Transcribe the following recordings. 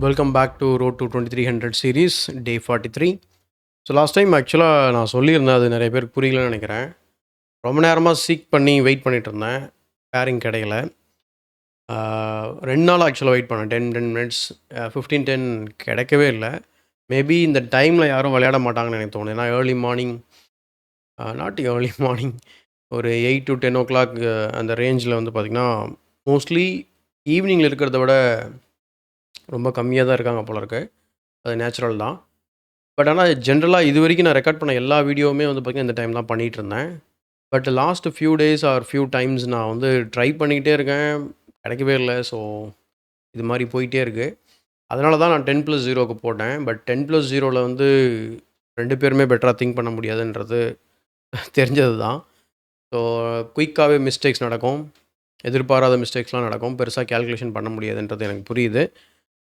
Welcome back to Road to 2300 series, day 43. So last time ஆக்சுவலாக நான் சொல்லியிருந்தேன், அது நிறைய பேருக்கு புரியலன்னு நினைக்கிறேன். ரொம்ப நேரமாக சீக் பண்ணி வெயிட் பண்ணிட்டு இருந்தேன், பேரிங் கிடைக்கல. 2 நாள் ஆக்சுவலாக வெயிட் பண்ணேன், 10 மினிட்ஸ் 15-10 கிடைக்கவே இல்லை. மேபி இந்த டைமில் யாரும் விளையாட மாட்டாங்கன்னு எனக்கு தோணுது. ஏன்னா early morning, not early morning, ஒரு 8 to 10 o'clock அந்த ரேஞ்சில் வந்து பார்த்திங்கன்னா மோஸ்ட்லி ஈவினிங்கில் இருக்கிறத விட ரொம்ப கம்மியாக தான் இருக்காங்க போல இருக்கு. அது நேச்சுரல் தான். பட் ஆனால் ஜென்ரலாக இது வரைக்கும் நான் ரெக்கார்ட் பண்ண எல்லா வீடியோவுமே வந்து பார்த்திங்கன்னா இந்த டைம் தான் பண்ணிகிட்டு இருந்தேன். But last few days or few times நான் வந்து ட்ரை பண்ணிக்கிட்டே இருக்கேன், கிடைக்கவே இல்லை. ஸோ இது மாதிரி போயிட்டே இருக்குது. அதனால தான் நான் 10+0க்கு போட்டேன். பட் 10+0வில் வந்து 2 பேருமே பெட்டராக திங்க் பண்ண முடியாதுன்றது தெரிஞ்சது தான். ஸோ குயிக்காகவே மிஸ்டேக்ஸ் நடக்கும், எதிர்பாராத மிஸ்டேக்ஸ்லாம் நடக்கும், பெருசாக கேல்குலேஷன் பண்ண முடியாதுன்றது எனக்கு புரியுது.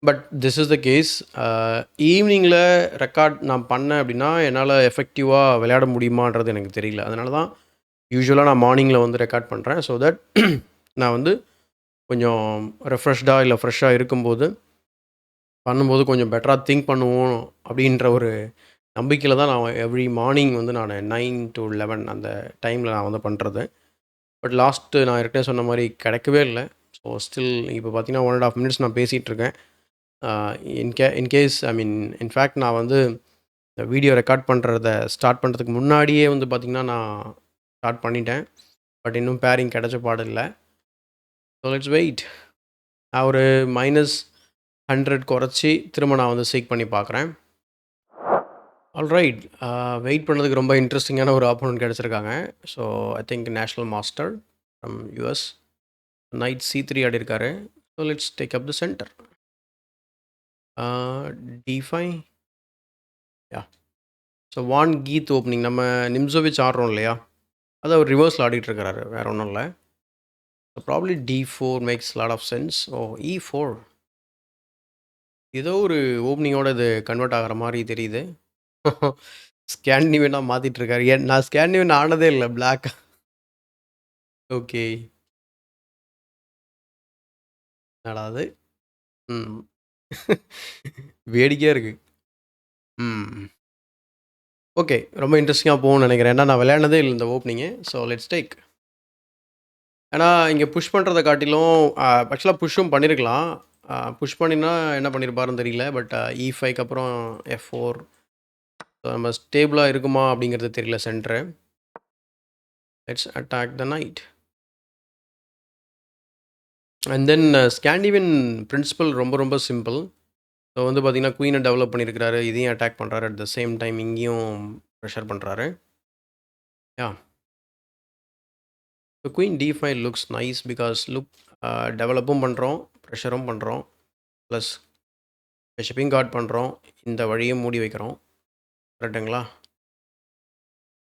But this is the case. ஈவினிங்கில் ரெக்கார்ட் நான் பண்ணேன் அப்படின்னா என்னால் எஃபெக்டிவாக விளையாட முடியுமான்றது எனக்கு தெரியல. அதனால தான் யூஸ்வலாக நான் மார்னிங்கில் வந்து ரெக்கார்ட் பண்ணுறேன். ஸோ தட் நான் வந்து கொஞ்சம் ரெஃப்ரெஷ்டாக இல்லை ஃப்ரெஷ்ஷாக இருக்கும்போது பண்ணும்போது கொஞ்சம் பெட்டராக திங்க் பண்ணுவோம் அப்படின்ற ஒரு நம்பிக்கையில் தான் நான் எவ்ரி மார்னிங் வந்து நான் 9 to 11 அந்த டைமில் நான் வந்து பண்ணுறது. பட் லாஸ்ட்டு நான் ஏற்கனவே சொன்ன மாதிரி கிடைக்கவே இல்லை. ஸோ ஸ்டில் இப்போ பார்த்தீங்கன்னா 1.5 minutes நான் பேசிகிட்டு இருக்கேன். இன்கேஸ் இன்ஃபேக்ட் நான் வந்து இந்த வீடியோ ரெக்கார்ட் பண்ணுறத ஸ்டார்ட் பண்ணுறதுக்கு முன்னாடியே வந்து பார்த்திங்கன்னா நான் ஸ்டார்ட் பண்ணிட்டேன். பட் இன்னும் பேரிங் கிடைச்ச பாடு இல்லை. So let's wait. நான் ஒரு -100 குறைச்சி திரும்ப நான் வந்து சீக் பண்ணி பார்க்குறேன். ஆல்ரைட். வெயிட் பண்ணதுக்கு ரொம்ப இன்ட்ரெஸ்டிங்கான ஒரு ஆப்போனன்ட் கிடச்சிருக்காங்க. So I think national master from US. Knight C3 ஆடி இருக்காரு. So let's take up the centre. D5. Yeah. So Van Geet opening நம்ம நிம்சோவிச் ஆடுறோம் இல்லையா, அதை அவர் ரிவர்ஸில் ஆடிட்டுருக்கிறாரு, வேறு ஒன்றும் இல்லை. So probably D4 makes lot of sense. ஓ E4 ஏதோ ஒரு ஓப்பனிங்கோட இது கன்வெர்ட் ஆகிற மாதிரி தெரியுது. ஸ்கேண்டினேவியனாக மாற்றிட்டு இருக்காரு. நான் ஸ்கேண்டினேவியன் ஆனதே இல்லை, பிளாக். ஓகே, நடாது. ம். வேடிக்கையாக இருக்குது. ஓகே, ரொம்ப இன்ட்ரெஸ்டிங்காக போகும்னு நினைக்கிறேன். ஏன்னா நான் விளையாடினதே இல்லை இந்த ஓப்பனிங்கு. So let's take. ஏன்னா இங்கே புஷ் பண்ணுறத காட்டிலும் ஆக்சுவலாக புஷ்ஷும் பண்ணியிருக்கலாம். புஷ் பண்ணினா என்ன பண்ணியிருப்பாருன்னு தெரியல. பட் E5க்கு அப்புறம் F4 நம்ம ஸ்டேபிளாக இருக்குமா அப்படிங்கிறது தெரியல centre. Let's attack the knight. And then Scandinavian principle ரொம்ப ரொம்ப சிம்பிள். ஸோ வந்து பார்த்திங்கன்னா குயினை டெவலப் பண்ணியிருக்கிறாரு, இதையும் அட்டாக் பண்ணுறாரு, அட் த சேம் டைம் இங்கேயும் ப்ரெஷர் பண்ணுறாரு. Yeah, so queen D5 looks nice because டெவலப்பும் பண்ணுறோம், ப்ரெஷரும் பண்ணுறோம், ப்ளஸ் பிஷப்பையும் கார்ட் பண்ணுறோம், இந்த வழியும் மூடி வைக்கிறோம். கரெக்டுங்களா?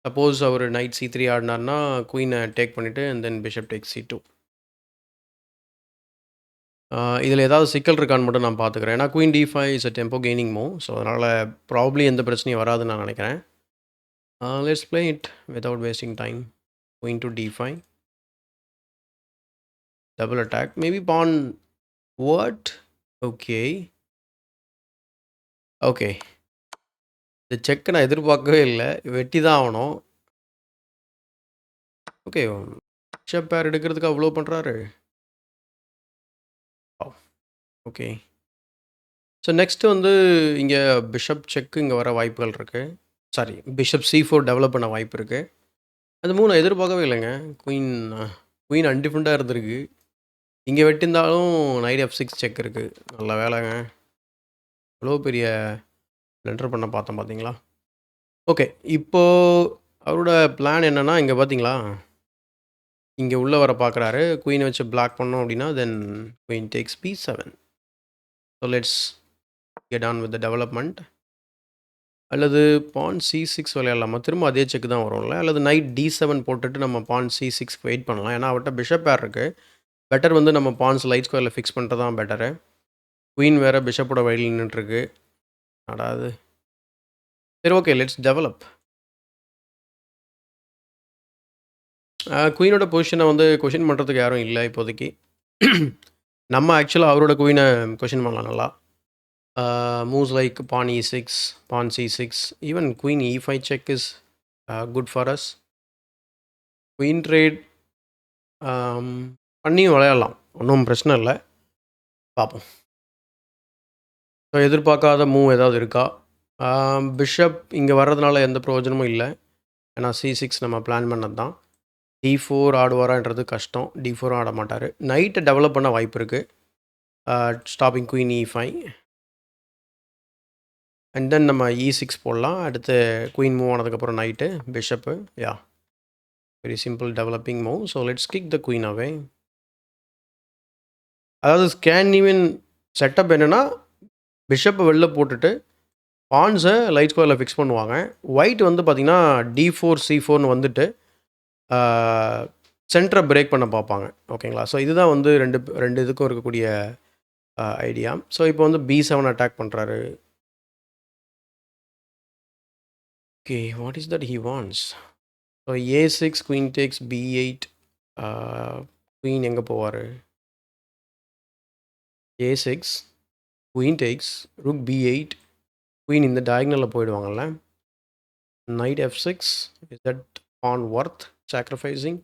சப்போஸ் அவர் நைட் C3 ஆடினார்னா குயினை டேக் பண்ணிவிட்டு and then bishop take C2. இதில் ஏதாவது சிக்கல் இருக்கான்னு மட்டும் நான் பார்த்துக்கிறேன். ஏன்னா queen D5 is a tempo gaining move. So அதனால் ப்ராப்ளி எந்த பிரச்சனையும் வராதுன்னு நான் நினைக்கிறேன். Let's play it without wasting time. Queen to D5, double attack, maybe pawn. What? Okay okay, இந்த செக்கை நான் எதிர்பார்க்கவே இல்லை. வெட்டி தான் ஆகணும். ஓகே, பிஷப் பேர் எடுக்கிறதுக்கு அவ்வளோ பண்ணுறாரு. ஓகே, ஸோ நெக்ஸ்ட்டு வந்து இங்கே பிஷப் செக்கு இங்கே வர வாய்ப்புகள் இருக்குது. சாரி, பிஷப் C4 டெவலப் பண்ண வாய்ப்பு இருக்குது. அந்த மூணு நான் எதிர்பார்க்கவே இல்லைங்க. குயின் குயின் அன்டிஃபெண்டாக இருந்திருக்கு. இங்கே வெட்டியிருந்தாலும் நைட் F6 செக் இருக்குது. நல்ல வேலைங்க. இவ்வளோ பெரிய பிளண்டர் பண்ண பார்த்தேன் பார்த்தீங்களா? ஓகே, இப்போது அவரோட பிளான் என்னென்னா, இங்கே பார்த்தீங்களா, இங்கே உள்ளே வர பார்க்குறாரு. குயினை வச்சு பிளாக் பண்ணோம் அப்படின்னா தென் queen tax B7. So let's get on with the development. அல்லது பான் C6 விளையாடலாமா? திரும்ப அதே செக் தான் வரும்ல. அல்லது நைட் D7 போட்டுட்டு நம்ம பான் C6க்கு வெயிட் பண்ணலாம். ஏன்னா அவர்கிட்ட பிஷப் பேர் இருக்குது. பெட்டர் வந்து நம்ம பான்ஸ் லைட் ஸ்கொயரில் ஃபிக்ஸ் பண்ணுறது தான் பெட்டரு. குயின் வேறு பிஷப்போட வழியில் நின்றுட்டுருக்கு. அடாது. சரி, ஓகே, லெட்ஸ் டெவலப். குயினோட பொசிஷனை வந்து கொஷின் பண்ணுறதுக்கு யாரும் இல்லை இப்போதைக்கு. நம்ம ஆக்சுவலாக அவரோட குயினை கொஷின் பண்ணலாம் நல்லா. Moves like pawn e6, pawn c6, even queen e5 check is good for us. Queen trade பண்ணியும் விளையாடலாம், ஒன்றும் பிரச்சனை இல்லை. பார்ப்போம். ஸோ எதிர்பார்க்காத மூவ் ஏதாவது இருக்கா? பிஷப் இங்கே வர்றதுனால எந்த பிரயோஜனமும் இல்லை. ஏன்னா c6 நம்ம பிளான் பண்ணது தான். d4 ஆடுவாரான்றது கஷ்டம். d4 ஆட மாட்டார். நைட்டை டெவலப் பண்ண வாய்ப்பு இருக்குது. Stopping queen e5 and then நம்ம e6 போடலாம். அடுத்து குயின் மூவ் ஆனதுக்கப்புறம் knight bishop. Yeah, very simple developing move. So let's kick the queen away. அதாவது ஸ்கேண்டினேவியன் செட்டப் என்னென்னா, பிஷப்பை வெளில போட்டுட்டு பான்ஸை லைட் ஸ்கொயரில் ஃபிக்ஸ் பண்ணுவாங்க. ஒயிட் வந்து பார்த்திங்கன்னா d4 c4னு வந்துட்டு சென்டரை பிரேக் பண்ண பார்ப்பாங்க. ஓகேங்களா? ஸோ இதுதான் வந்து ரெண்டு இதுக்கும் இருக்கக்கூடிய ஐடியா. ஸோ இப்போ வந்து b7 அட்டாக் பண்ணுறாரு. Okay, what is that he wants? So a6 queen tax b8. Queen எங்கே போவார்? a6 queen tax rook b8. Queen இந்த டயக்னலில் போயிடுவாங்கல்ல. knight f6. Is that pawn worth sacrificing?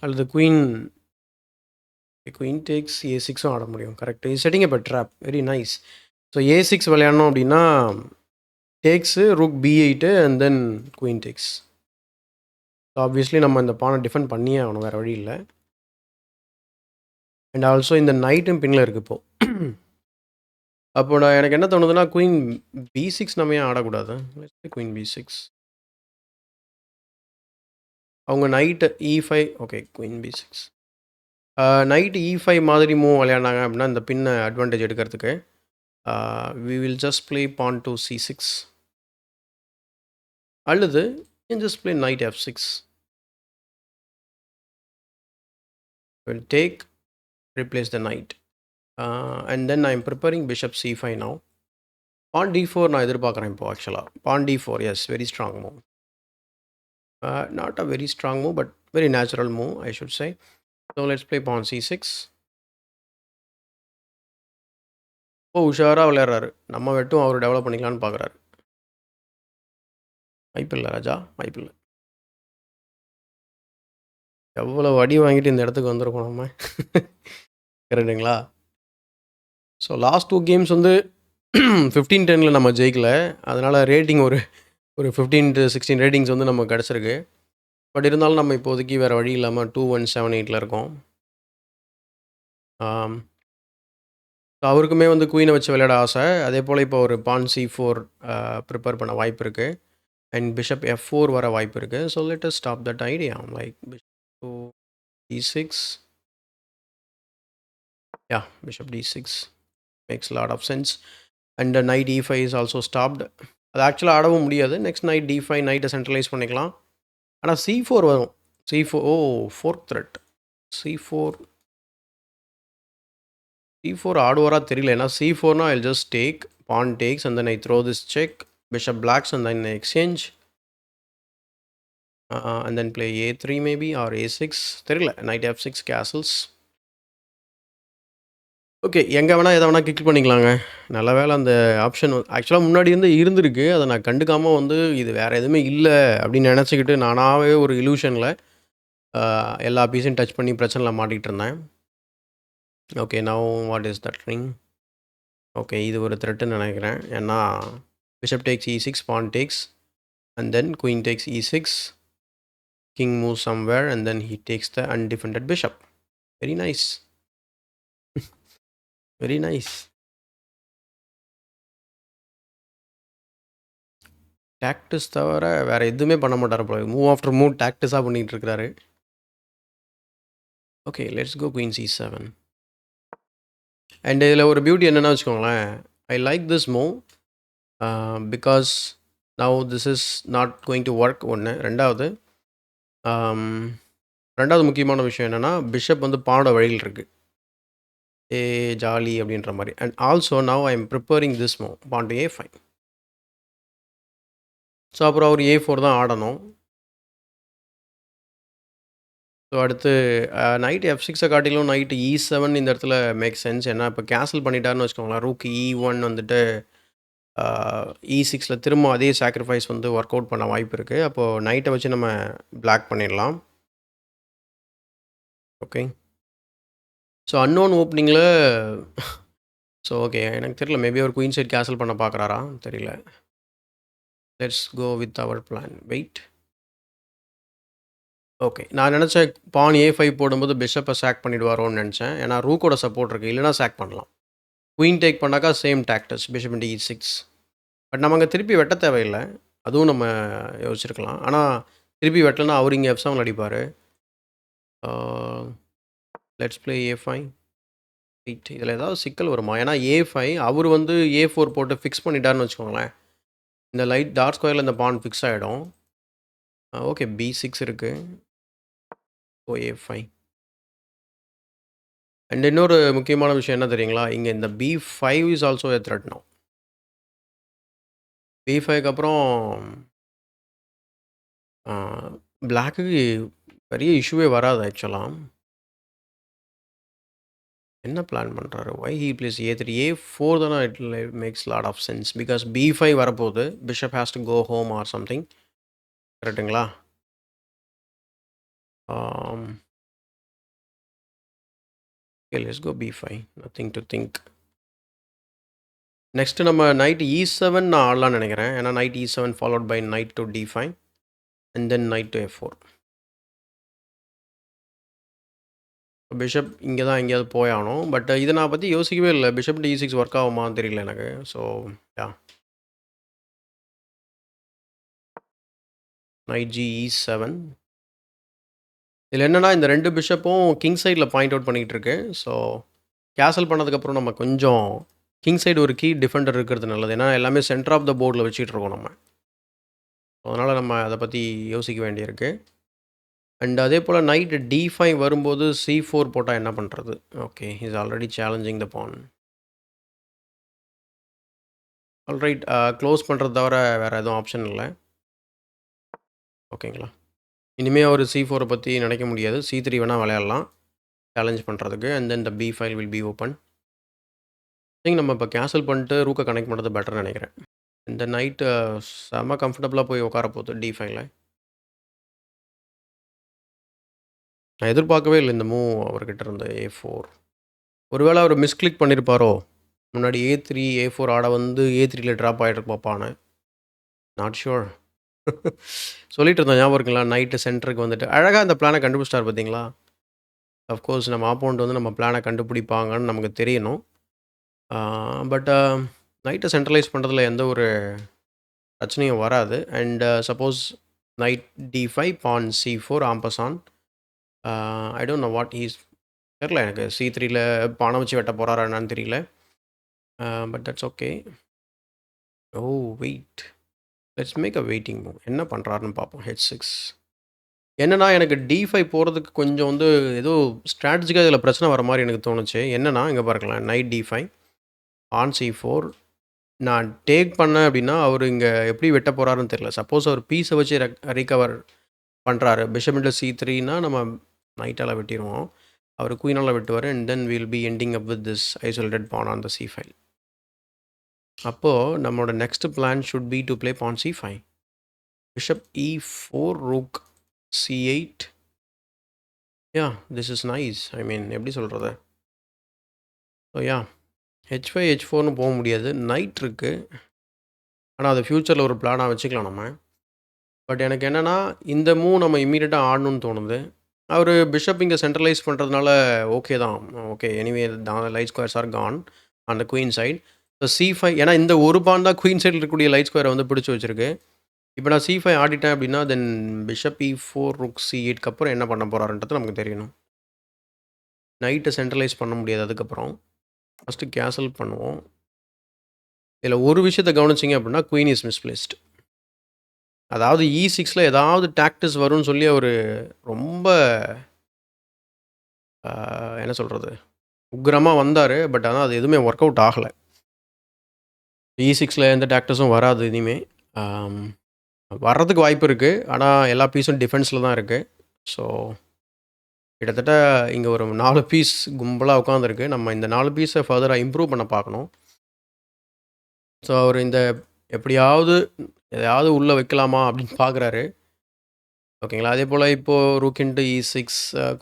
அல்லது குயின் டேக்ஸ் a6ம் ஆட முடியும். Correct. Is setting up a trap. Very nice. So a6 விளையாடணும் அப்படின்னா tax rook b8 and then queen tax. So obviously நம்ம இந்த பானை defend பண்ணியே ஆகணும், வேறு வழி இல்லை. அண்ட் ஆல்சோ இந்த நைட்டும் பின்னில் இருக்குது இப்போது. அப்போ எனக்கு என்ன தோணுதுன்னா, குயின் b6 நம்ம ஏன் ஆடக்கூடாது? Queen b6. அவங்க night e5. Okay, queen b6. Night e5 மாதிரி மூவ் விளையாடினாங்க அப்படின்னா இந்த பின்னை அட்வான்டேஜ் எடுக்கிறதுக்கு we will just play pawn to c6. அல்லது you can just play knight f6. We'll take, replace the knight. And then I'm preparing bishop c5 now. Pawn d4 நான் எதிர்பார்க்குறேன் இப்போ ஆக்சுவலாக. Pawn d4, yes, very strong move. Not a very strong move, but very natural move, I should say. So let's play pawn c6. உஷாராக விளையாடுறாரு. நம்ம வெட்டும் அவர் develop பண்ணிக்கலான்னு பார்க்குறாரு. வாய்ப்பில்லை ராஜா, வாய்ப்பில்லை. எவ்வளோ அடி வாங்கிட்டு இந்த இடத்துக்கு வந்திருக்கோம் நம்ம. கரெக்டுங்களா? ஸோ லாஸ்ட் 2 கேம்ஸ் வந்து 15-10 நம்ம ஜெயிக்கல. அதனால் ரேட்டிங் ஒரு 15 to 16 ரேட்டிங்ஸ் வந்து நமக்கு கிடச்சிருக்கு. பட் இருந்தாலும் நம்ம இப்போதைக்கு வேறு வழி இல்லாமல் 2-1-7-8 இருக்கோம். அவருக்குமே வந்து குயினை வச்சு விளையாட ஆசை. அதே போல் இப்போ ஒரு பான் c4 ப்ரிப்பேர் பண்ண வாய்ப்பு இருக்குது. அண்ட் பிஷப் f4 வர வாய்ப்பு இருக்குது. So let us stop that idea. Like bishop d6. Yeah, bishop d6 makes lot of sense. And knight e5 is also stopped. அது ஆக்சுவலாக ஆடவும் முடியாது. நெக்ஸ்ட் knight d5, நைட்டை சென்ட்ரலைஸ் பண்ணிக்கலாம். ஆனால் c4 வரும். c4, fourth thread. c4 ஆடுவாரா தெரியல. ஏன்னா c4னா I just take, pawn takes and then I throw this check, bishop blacks and then exchange, and then play a3 maybe or a6 தெரியல. knight f6 castles. Okay, எங்கே வேணால் எதை வேணால் click பண்ணிக்கலாங்க. நல்ல வேலை அந்த ஆப்ஷன் ஆக்சுவலாக முன்னாடி இருந்திருக்கு. அதை நான் கண்டுக்காமல் வந்து இது வேறு எதுவுமே இல்லை அப்படின்னு நினச்சிக்கிட்டு நானாகவே ஒரு இலூஷனில் எல்லா பீஸையும் டச் பண்ணி பிரச்சனையில் மாட்டிகிட்டு இருந்தேன். Okay, now what is that ring? Okay, இது ஒரு த்ரெட்டுன்னு நினைக்கிறேன். ஏன்னா bishop takes e6, pawn takes and then queen takes e6, king moves somewhere and then he takes the undefended bishop. Very nice. Very nice. டாக்டிஸ் தவிர வேறு எதுவுமே பண்ண மாட்டார் போல. மூவ் ஆஃப்டர் மூவ் டாக்டிஸாக பண்ணிகிட்டு இருக்கிறாரு. Okay, let's go queen c7. And இதில் ஒரு பியூட்டி என்னென்னா வச்சுக்கோங்களேன், I like this move because now this is not going to work. ஒன்று. ரெண்டாவது முக்கியமான விஷயம் என்னென்னா, பிஷப் வந்து பானோட வழியில் இருக்குது. ஜாலி அப்படின்ற மாதிரி. And also now I am preparing this move, pawn to a5. So அப்புறம் அவர் a4 தான் ஆடணும். ஸோ அடுத்து நைட் F6 காட்டிலும் நைட் E7 இந்த இடத்துல மேக் சென்ஸ். ஏன்னா இப்போ கேன்சல் பண்ணிட்டாருன்னு வச்சுக்கோங்களேன். ரூக் E1 வந்துட்டு E6ல திரும்ப அதே சாக்ரிஃபைஸ் வந்து ஒர்க் அவுட் பண்ண வாய்ப்பு இருக்குது. அப்போது நைட்டை வச்சு நம்ம பிளாக் பண்ணிடலாம். ஓகே. ஸோ அன்னோன் ஓப்பனிங்கில் ஸோ ஓகே, எனக்கு தெரியல. மேபி அவர் குயின் சைட் கேன்சல் பண்ண பார்க்குறாரா தெரியல. லெட்ஸ் கோ வித் அவர் பிளான். வெயிட். ஓகே, நான் நினச்சேன் பான் A5 போடும்போது பிஷப்பை சாக் பண்ணிவிடுவாரோன்னு நினச்சேன். ஏன்னா ரூக்கோட சப்போர்ட் இருக்குது, இல்லைனா சாக் பண்ணலாம். குயின் டேக் பண்ணாக்கா same tactics bishop into E6. But நம்ம அங்கே திருப்பி வெட்ட தேவையில்லை, அதுவும் நம்ம யோசிச்சிருக்கலாம். ஆனால் திருப்பி வெட்டலைன்னா அவர் இங்கே F7 அடிப்பார். Let's play A5. வெயிட், இதில் ஏதாவது சிக்கல் வருமா? ஏன்னா A5 அவர் வந்து A4 போட்டு ஃபிக்ஸ் பண்ணிட்டாருன்னு வச்சுக்கோங்களேன். இந்த லைட் டார்க் ஸ்கொயரில் இந்த பான் ஃபிக்ஸ் ஆகிடும். ஓகே, B6 இருக்குது. ஓ A5. அண்ட் இன்னொரு முக்கியமான விஷயம் என்ன தெரியுங்களா? இங்கே இந்த B5 is also a threat now. B5க்கு அப்புறம் பிளாக்குக்கு பெரிய இஷ்யூவே வராது ஆக்சுவலாக. என்ன பிளான் பண்ணுறாரு? வை ஹீ பிளேஸ் A3? A4 தானே it makes lot of sense. Because B5 வரப்போகுது, bishop has to go home or something. கரெக்டுங்களா? Okay, let's go B5. Nothing to think. Next நம்ம நைட் E7 நான் ஆடலான்னு நினைக்கிறேன். ஏன்னா knight E7 followed by knight to D5 and then knight to F4. Bishop இங்கே தான் எங்கேயாவது போயாகணும். பட் இதை நான் பற்றி யோசிக்கவே இல்லை. பிஷப் D6 ஒர்க் ஆகுமான்னு தெரியல எனக்கு. So yeah, night G E7. இதில் என்னென்னா இந்த ரெண்டு பிஷப்பும் கிங் சைடில் பாயிண்ட் அவுட் பண்ணிக்கிட்டு இருக்கு. ஸோ கேசல் பண்ணதுக்கப்புறம் நம்ம கொஞ்சம் கிங் சைடு ஒரு கீ டிஃபெண்டர் இருக்கிறது நல்லது. ஏன்னா எல்லாமே சென்டர் ஆஃப் த போர்டில் வச்சுட்டு இருக்கோம் நம்ம. அதனால் நம்ம அதை பற்றி யோசிக்க வேண்டியிருக்கு. அண்ட் அதே போல் நைட் D5 வரும்போது C4 போட்டால் என்ன பண்ணுறது? Okay, is already challenging the pawn. Alright, close பண்ணுறது தவிர வேறு எதுவும் ஆப்ஷன் இல்லை. ஓகேங்களா? இனிமேல் அவர் C4 பற்றி நினைக்க முடியாது. C3 வேணால் விளையாடலாம் சேலஞ்ச் பண்ணுறதுக்கு. And then the B5 will be open. Think நம்ம இப்போ கேன்சல் பண்ணிட்டு ரூக்கை கனெக்ட் பண்ணுறது பெட்டர்னு நினைக்கிறேன். இந்த நைட்டு செம்ம கம்ஃபர்டபுளாக போய் உட்கார போகுது D5ல. நான் எதிர்பார்க்கவே இல்லை இந்த மூவ் அவர்கிட்ட இருந்த A4. ஒருவேளை அவர் மிஸ்கிளிக் பண்ணியிருப்பாரோ? முன்னாடி A3 A4 ஆட வந்து A3ல ட்ராப் ஆகிட்டு பார்ப்பானே. Not sure. சொல்லிட்டு இருந்தோம், ஞாபகம் இருக்குங்களா? நைட்டு சென்டருக்கு வந்துட்டு அழகாக அந்த பிளானை கண்டுபிடிச்சிட்டார் பார்த்தீங்களா? அஃப்கோர்ஸ் நம்ம ஆப்போனண்ட் வந்து நம்ம பிளானை கண்டுபிடிப்பாங்கன்னு நமக்கு தெரியணும். பட் நைட்டை சென்ட்ரலைஸ் பண்ணுறதுல எந்த ஒரு பிரச்சனையும் வராது. And suppose knight D5 pawn C4 ஆம்பசான். I don't know what he's, தெரியல எனக்கு. C3ல பானை வச்சு வெட்ட போகிறாரா என்னன்னு தெரியல. But that's okay. Oh wait, let's make a waiting move. என்ன பண்ணுறாருன்னு பார்ப்போம். H6. என்னன்னா எனக்கு D5 போகிறதுக்கு கொஞ்சம் வந்து ஏதோ ஸ்ட்ராட்டஜிக்காக இதில் பிரச்சனை வர மாதிரி எனக்கு தோணுச்சு. என்னன்னா இங்கே பாருங்களேன், நைட் D5 ஆன் C4 நான் டேக் பண்ணேன் அப்படின்னா அவர் இங்கே எப்படி வெட்ட போகிறாருன்னு தெரியல. சப்போஸ் அவர் பீஸை வச்சு ரிகவர் பண்ணுறாரு, பிஷப் இன்டு C3னா நம்ம நைட்டால் வெட்டிடுவோம். அவர் குயினால் வெட்டுவார். And then will be ending up with this isolated pawn on the C5. அப்போது நம்மளோட next plan should be to play pawn C5. Bishop E4 rook C8. Yeah, this is nice. I mean எப்படி சொல்கிறது? So yeah, H5 H4னு போக முடியாது. Night இருக்குது, ஆனால் அது ஃப்யூச்சரில் ஒரு பிளானாக வச்சுக்கலாம் நம்ம. பட் எனக்கு என்னென்னா இந்த மூவ் நம்ம இம்மீடியட்டாக ஆடணும்னு தோணுது. அவர் பிஷப் இங்கே சென்ட்ரலைஸ் பண்ணுறதுனால ஓகே தான். Okay, anyway light squares are gone அந்த குயின் சைட். ஸோ C5, ஏன்னா இந்த ஒரு பான் தான் குயின் சைடில் இருக்கக்கூடிய லைட் ஸ்கொயரை வந்து பிடிச்சி வச்சுருக்கு. இப்போ நான் C5 ஆடிட்டேன் அப்படின்னா தென் பிஷப் E4 ருக் C8க்கு அப்புறம் என்ன பண்ண போகிறாருன்றது நமக்கு தெரியணும். நைட்டை சென்ட்ரலைஸ் பண்ண முடியாது. அதுக்கப்புறம் ஃபஸ்ட்டு கேன்சல் பண்ணுவோம். இதில் ஒரு விஷயத்தை கவனிச்சிங்க அப்படின்னா குயின் இஸ் மிஸ்பிளேஸ்ட். அதாவது E6ல ஏதாவது டாக்டிஸ் வரும்னு சொல்லி அவர் ரொம்ப என்ன சொல்கிறது, உக்கிரமாக வந்தார். பட் ஆனால் அது எதுவுமே ஒர்க் அவுட் ஆகலை. E6ல எந்த டாக்டிஸும் வராது இனிமேல். வர்றதுக்கு வாய்ப்பு இருக்குது, ஆனால் எல்லா பீஸும் டிஃபென்ஸில் தான் இருக்குது. ஸோ கிட்டத்தட்ட இங்கே ஒரு 4 பீஸ் கும்பலாக உட்காந்துருக்கு. நம்ம இந்த 4 பீஸை ஃபர்தராக இம்ப்ரூவ் பண்ண பார்க்கணும். ஸோ அவர் இந்த எப்படியாவது எதையாவது உள்ளே வைக்கலாமா அப்படின்னு பார்க்குறாரு. ஓகேங்களா? அதே போல் இப்போது rook into E6,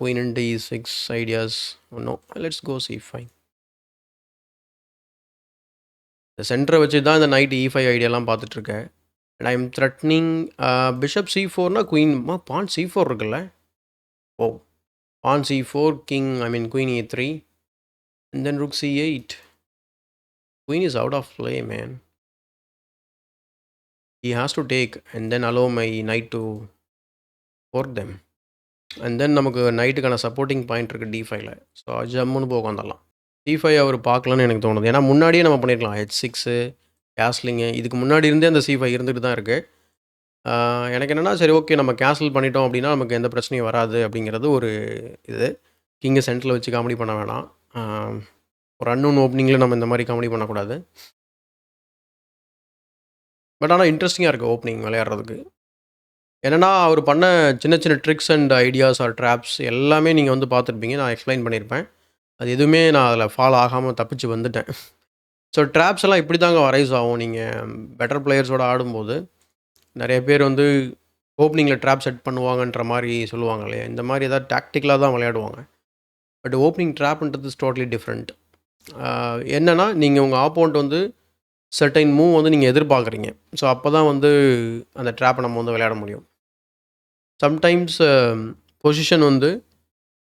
queen into E6 ideas ஒன்றும். Let's go C5. இந்த சென்டரை வச்சு தான் இந்த நைட் E5 ஐடியாலாம் பார்த்துட்ருக்கேன். And I am threatening bishop C4னா குயின் பான் C4 இருக்குல்ல. Oh, pawn C4, king queen E3 and then rook C8. Queen is out of play, man. He has to take and then allow my knight to fork them. And then நமக்கு நைட்டுக்கான supporting point இருக்குது D5ல. So ஜம்முன்னு போக வந்துடலாம். C5 அவர் பார்க்கலன்னு எனக்கு தோணுது. ஏன்னா முன்னாடியே நம்ம பண்ணியிருக்கலாம். H6 கேஸ்லிங்கு இதுக்கு முன்னாடி இருந்தே அந்த C5 இருந்துட்டு தான் இருக்குது. எனக்கு என்னென்னா சரி ஓகே நம்ம கேன்சல் பண்ணிட்டோம் அப்படின்னா நமக்கு எந்த பிரச்சனையும் வராது அப்படிங்கிறது ஒரு இது. கிங்கை சென்டரில் வச்சு காமெடி பண்ண வேணாம். ஒரு அன்னோன் ஓப்பனிங்கில் நம்ம இந்த மாதிரி காமெடி பண்ணக்கூடாது. பட் ஆனால் இன்ட்ரெஸ்டிங்காக இருக்குது ஓப்பனிங் விளையாடுறதுக்கு. என்னென்னா அவர் பண்ண சின்ன சின்ன tricks and ideas are traps எல்லாமே நீங்கள் வந்து பார்த்துருப்பீங்க. நான் எக்ஸ்பிளைன் பண்ணியிருப்பேன். அது எதுவுமே நான் அதில் ஃபாலோ ஆகாமல் தப்பிச்சு வந்துட்டேன். ஸோ ட்ராப்ஸ் எல்லாம் இப்படி தாங்க அரைஸ் ஆகும். நீங்கள் பெட்டர் பிளேயர்ஸோடு ஆடும்போது நிறைய பேர் வந்து ஓப்பனிங்கில் ட்ராப் செட் பண்ணுவாங்கன்ற மாதிரி சொல்லுவாங்க இல்லையா? இந்த மாதிரி ஏதாவது டாக்டிக்கலாக தான் விளையாடுவாங்க. பட் ஓப்பனிங் ட்ராப்ன்றது இஸ் டோட்டலி டிஃப்ரெண்ட். என்னென்னா நீங்கள் உங்கள் ஆப்போனண்ட் வந்து சர்டைன் மூவ் வந்து நீங்கள் எதிர்பார்க்குறீங்க. ஸோ அப்போ தான் வந்து அந்த ட்ராப்பை நம்ம வந்து விளையாட முடியும். சம்டைம்ஸ் பொசிஷன் வந்து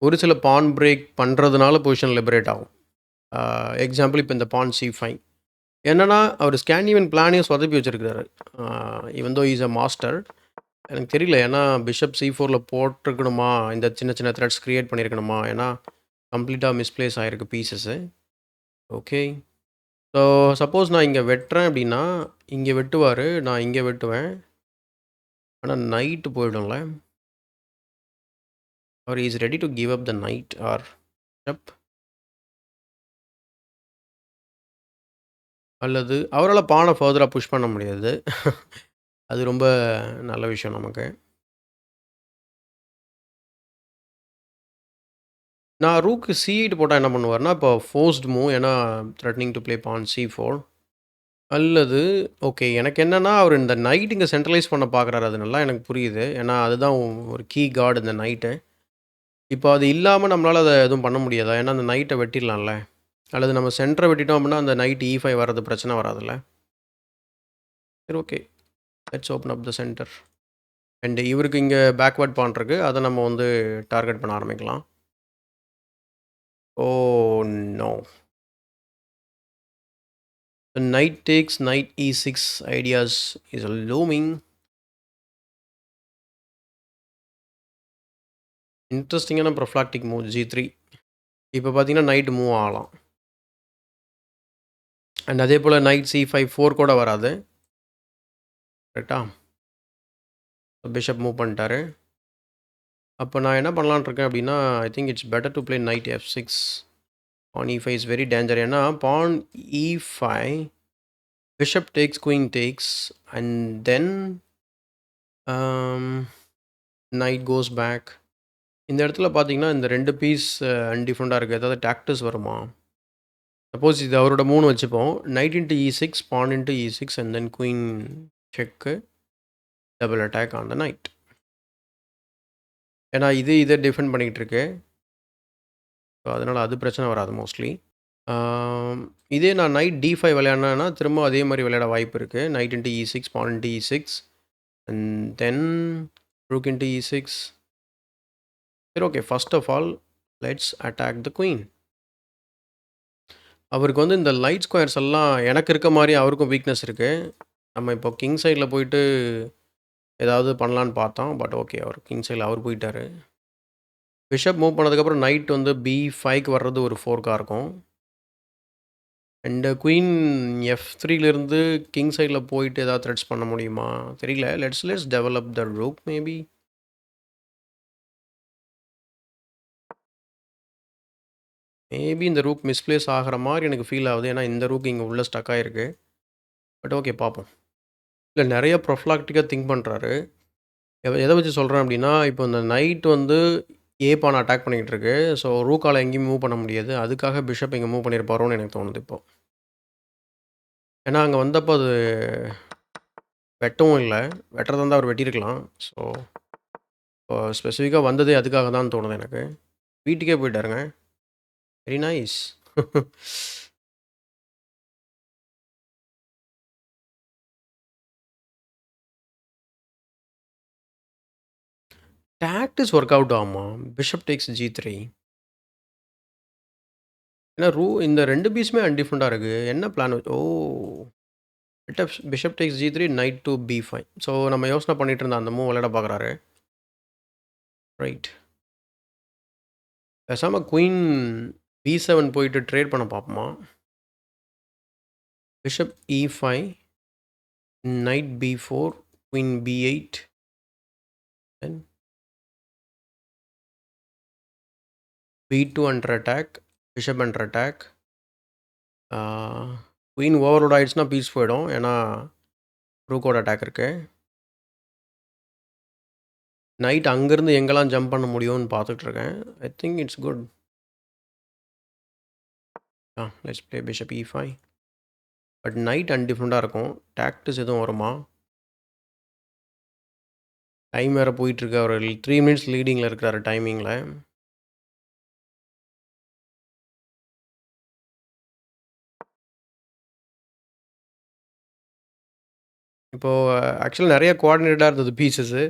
ஒரு சில பான் பிரேக் பண்ணுறதுனால பொசிஷன் லிபரேட் ஆகும். எக்ஸாம்பிள் இப்போ இந்த பான் C5 என்னென்னா அவர் ஸ்கேண்டினேவியன் பிளானையும் சொதப்பி வச்சுருக்காரு. Even though is a master. எனக்கு தெரியல, ஏன்னா பிஷப் C4ல போட்டிருக்கணுமா, இந்த சின்ன சின்ன த்ரெட்ஸ் க்ரியேட் பண்ணியிருக்கணுமா, ஏன்னா கம்ப்ளீட்டாக மிஸ்பிளேஸ் ஆகிருக்கு பீசஸ்ஸு. ஓகே, ஸோ சப்போஸ் நான் இங்கே வெட்டுறேன் அப்படின்னா இங்கே வெட்டுவார், நான் இங்கே வெட்டுவேன். ஆனால் நைட்டு போயிடும்ல. அவர் is ready to give up the knight or bishop, அல்லது அவரால் பானை ஃபர்தராக புஷ் பண்ண முடியாது. அது ரொம்ப நல்ல விஷயம் நமக்கு. நான் ரூக்கு C8 போட்டால் என்ன பண்ணுவார்னா, இப்போ ஃபோர்ஸ்ட் மூவ், ஏன்னா threatening to play pawn C4. அல்லது ஓகே, எனக்கு என்னென்னா அவர் இந்த நைட் இங்கே சென்ட்ரலைஸ் பண்ண பார்க்குறாரு. அது நல்லா எனக்கு புரியுது. ஏன்னா அதுதான் ஒரு கீ கார்டு இந்த நைட்டு. இப்போ அது இல்லாமல் நம்மளால் அதை எதுவும் பண்ண முடியாதா? ஏன்னா அந்த நைட்டை வெட்டிடலாம்ல. அல்லது நம்ம சென்டரை வெட்டிட்டோம் அப்படின்னா அந்த நைட் E5 வர்றது பிரச்சனை வராதுல்ல. சரி okay, let's open up the centre. And இவருக்கு இங்கே பேக்வேர்ட் பான் இருக்குது, அதை நம்ம வந்து டார்கெட் பண்ண ஆரம்பிக்கலாம். Oh no, knight takes knight E6 ideas is looming. இன்ட்ரெஸ்டிங்கான ப்ரொஃப்ளாக்டிக் மூவ் G3. இப்போ பார்த்தீங்கன்னா நைட் மூவ் ஆகலாம். அண்ட் அதே போல் நைட் C5 4 கூட வராது, கரெக்டா? பிஷப் மூவ் பண்ணிட்டாரு. அப்போ நான் என்ன பண்ணலான்னு இருக்கேன் அப்படின்னா, I think it's better to play knight F6. Pawn E5 is very danger. ஏன்னா pawn E5 bishop takes, queen takes, and then knight goes back. இந்த இடத்துல பார்த்தீங்கன்னா இந்த 2 பீஸ் அன்டிஃபரெண்டாக இருக்குது. ஏதாவது டாக்டிஸ் வருமா? சப்போஸ் இது அவரோட 3 வச்சுப்போம். Knight into E6, pawn into E6 and then queen check, double attack on the knight. ஏன்னா இதை டிஃபெண்ட் பண்ணிக்கிட்டு இருக்கு. ஸோ அதனால் அது பிரச்சனை வராது மோஸ்ட்லி. இதே நான் நைட் D5 விளையாடினேன்னா திரும்ப அதே மாதிரி விளையாட வாய்ப்பு இருக்குது. Knight into E6, pawn into E6 and then rook into E6. சரி okay, first of all let's attack the queen. அவருக்கு வந்து இந்த லைட் ஸ்கொயர்ஸ் எல்லாம் எனக்கு இருக்க மாதிரி அவருக்கும் வீக்னஸ் இருக்குது. நம்ம இப்போ கிங் சைடில் போயிட்டு ஏதாவது பண்ணலான்னு பார்த்தோம். பட் ஓகே, அவர் கிங் சைடில் அவர் போயிட்டார். பிஷப் மூவ் பண்ணதுக்கப்புறம் நைட் வந்து B5க்கு வர்றது ஒரு ஃபோர்க்காக இருக்கும். அண்டு குயின் F3லேருந்து கிங் சைடில் போயிட்டு ஏதாவது த்ரெட்ஸ் பண்ண முடியுமா தெரியல. Let's develop the rook maybe. Maybe இந்த ரூக் மிஸ்பிளேஸ் ஆகிற மாதிரி எனக்கு ஃபீல் ஆகுது. ஏன்னா இந்த ரூக் இங்கே உள்ளே ஸ்டக் ஆகிருக்கு. பட் ஓகே, பார்ப்போம். இல்லை, நிறைய ப்ரொஃப்ளாக்டிக்காக திங்க் பண்ணுறாரு. எதை வச்சு சொல்கிறேன் அப்படின்னா, இப்போ இந்த நைட் வந்து ஏ பான் அட்டாக் பண்ணிக்கிட்டு இருக்கு. ஸோ ரூக்கால எங்கேயும் மூவ் பண்ண முடியாது. அதுக்காக பிஷப் இங்க மூவ் பண்ணியிருப்பாரோன்னு எனக்கு தோணுது இப்போ. ஏன்னா அங்க வந்தப்போ அது வெட்டவும் இல்ல. வெட்டுறதா இருந்தா அவர் வெட்டியிருக்கலாம். ஸோ இப்போ ஸ்பெசிஃபிக்கா வந்ததே அதுக்காக தான் தோணுது எனக்கு. வீட்டுக்கே போயிட்டாருங்க. Very nice. Tactics work out ஆகுமா? Bishop takes G3. ஏன்னா இந்த 2 பீஸுமே அன்டிஃபரெண்ட்டா இருக்கு. என்ன plan oh! Bishop takes G3, knight to B5. So நம்ம யோசனை பண்ணிட்டு இருந்த அந்த மூவ் விளையாட பார்க்குறாரு. ரைட். பேசாம குயின் B7 போயிட்டு ட்ரேட் பண்ண பார்ப்போமா? Bishop E5, knight B4, queen B8, then B2 under attack, bishop under attack. Queen overload ஆயிடுச்சுன்னா பீஸ் போயிடும். ஏன்னா ரூக்கோட அட்டாக் இருக்கு. நைட் அங்கேருந்து எங்கெல்லாம் ஜம்ப் பண்ண முடியும்னு பார்த்துட்டு இருக்கேன். I think it's good. Let's play bishop E5. But knight அன்டிஃபரெண்ட்டாக இருக்கும். டாக்டிஸ் எதுவும் வருமா? டைம் வேறு போயிட்டுருக்கு. அவர் 3 மினிட்ஸ் லீடிங்கில் இருக்கிறாரு டைமிங்கில். இப்போது ஆக்சுவலாக நிறைய கோஆர்டினேட்டாக இருந்தது பீசஸ்ஸு.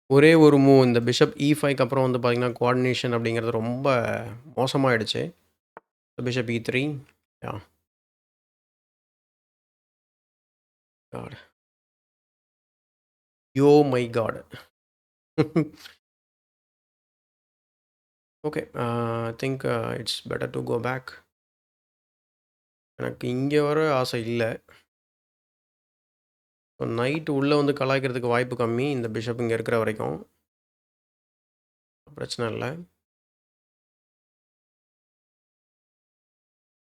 ஒரே ஒரு மூவ் இந்த பிஷப் E5க்கு அப்புறம் வந்து பார்த்திங்கன்னா கோஆர்டினேஷன் அப்படிங்கிறது ரொம்ப மோசமாகிடுச்சு. Bishop E3. Yeah God. Yo my God. Okay. I think it's better to go back. எனக்கு இங்கே வர ஆசை இல்லை. ஸோ நைட்டு உள்ளே வந்து கலாய்க்கிறதுக்கு வாய்ப்பு கம்மி இந்த பிஷப் இங்கே இருக்கிற வரைக்கும். பிரச்சனை இல்லை.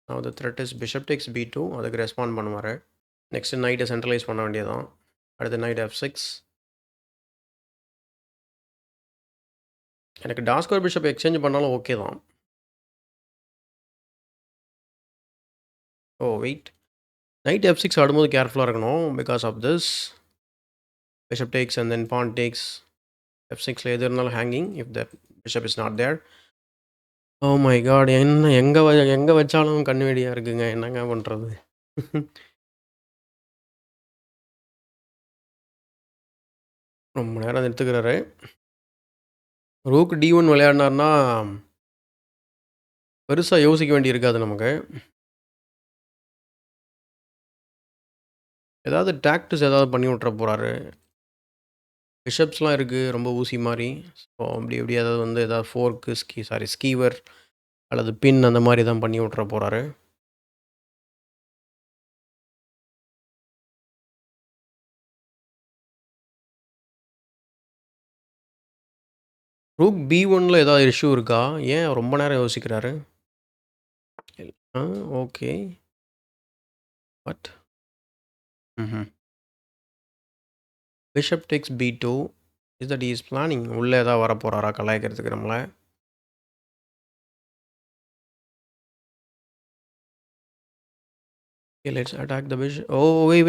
Now the threat is bishop takes B2. அதுக்கு ரெஸ்பாண்ட் பண்ணுவார். நெக்ஸ்ட்டு நைட்டை சென்ட்ரலைஸ் பண்ண வேண்டியதான். அடுத்து நைட் F6. எனக்கு டாஸ்கர் பிஷப் எக்ஸ்சேஞ்ச் பண்ணாலும் ஓகே தான். Oh wait. நைட் F6 ஆடும்போது கேர்ஃபுல்லாக இருக்கணும். Because of this bishop takes and then pawn takes. F6ல எது இருந்தாலும் hanging if the bishop is not there. Oh my God. என்ன எங்கே வச்சாலும் கண்ணு வெடியாக இருக்குங்க. என்னங்க பண்ணுறது? ரொம்ப நேரம் எடுத்துக்கிறாரு. ரூக் D1 விளையாடினார்னா பெருசாக யோசிக்க வேண்டி இருக்காது நமக்கு. ஏதாவது டாக்டிஸ் ஏதாவது பண்ணி விட்ற போகிறாரு. பிஷப்ஸ்லாம் இருக்குது ரொம்ப ஊசி மாதிரி. ஸோ அப்படி எப்படி ஏதாவது வந்து ஏதாவது ஃபோர்க்கு ஸ்கீவர் அல்லது பின் அந்த மாதிரி தான் பண்ணி விட்ற போகிறாரு. ரூக் B1ல ஏதாவது இஷ்யூ இருக்கா? ஏன் ரொம்ப நேரம் யோசிக்கிறாரு? Okay. What? Bishop takes B2. Is that is planning உள்ளே ஏதாவது வர போகிறாரா கலாய்க்கிறதுக்கு நம்மளை? Okay, let's attack the bishop. Oh, wait.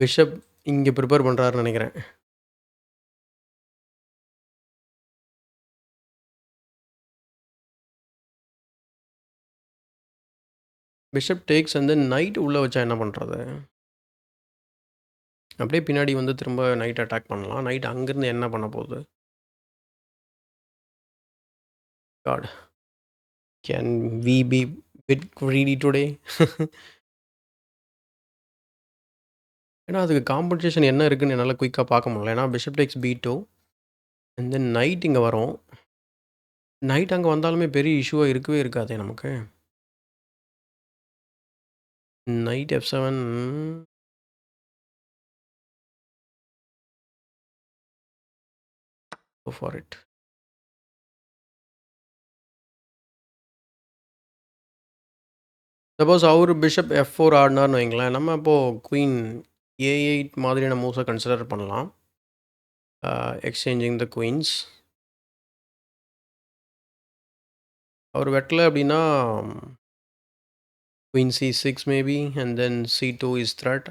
Bishop இங்கே ப்ரிப்பேர் பண்ணுறாருன்னு நினைக்கிறேன். பிஷப் டேக்ஸ் வந்து நைட் உள்ளே வச்சா என்ன பண்ணுறது? அப்படியே பின்னாடி வந்து திரும்ப நைட் அட்டாக் பண்ணலாம். நைட் அங்கேருந்து என்ன பண்ண போகுது? God. Can we be bit greedy today? ஏன்னா அதுக்கு காம்பன்சேஷன் என்ன இருக்குன்னு என்னால் குயிக்காக பார்க்க முடியல. ஏன்னா bishop takes B2 and then knight இங்கே வரும். நைட் அங்கே வந்தாலுமே பெரிய இஷ்யூவாக இருக்கவே இருக்காதே நமக்கு. Knight F7. Go for it. Suppose அவர் பிஷப் F4 ஆடினார்னு வைங்களேன், நம்ம அப்போது குயின் A8 மாதிரியான மூவ்ஸை கன்சிடர் பண்ணலாம். Exchanging the queens. அவர் வெட்டல அப்படின்னா queen C6 maybe and then C2 is threat.